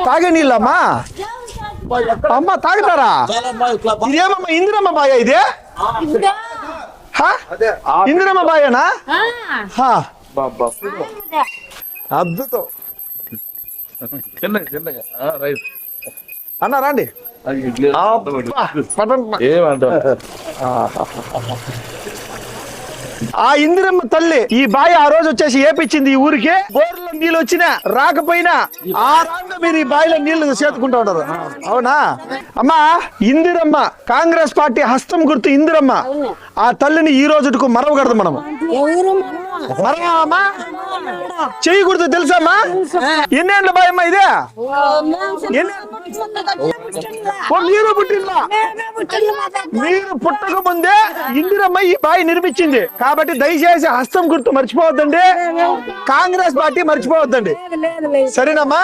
తాగే నీళ్ళమ్మా అమ్మ తాగుతారా? ఇదేమమ్మా ఇందిరమ్మ బాయ్ ఇది? ఇందిరమ్మ బాయేనా? అద్భుతం అన్న రండి. ఆ ఇందిరమ్మ తల్లి ఈ బాయ్ ఆ రోజు వచ్చేసి ఏపిచ్చింది ఈ ఊరికి. బోర్లో నీళ్ళు వచ్చినా రాకపోయినా ఆ రాంగా మీరు ఈ బాయిలో నీళ్లు చేతుకుంటూ ఉంటారు. అవునా అమ్మా? ఇందిరమ్మ కాంగ్రెస్ పార్టీ హస్తం గుర్తు ఇందిరమ్మ. ఆ తల్లిని ఈ రోజుకు మరవకూడదు మనము. మరవమ్మా? చెయ్యి గుర్తు తెలుసమ్మా? ఎన్నేళ్ళ బాయమ్మా ఇదే? మీరు పుట్టిల్లా? మీరు పుట్టక ముందే ఇందిరమ్మ ఈ బాయి నిర్మించింది. కాబట్టి దయచేసి హస్తం గుర్తు మర్చిపోవద్దండి, కాంగ్రెస్ పార్టీ మర్చిపోవద్దండి. సరేనమ్మా?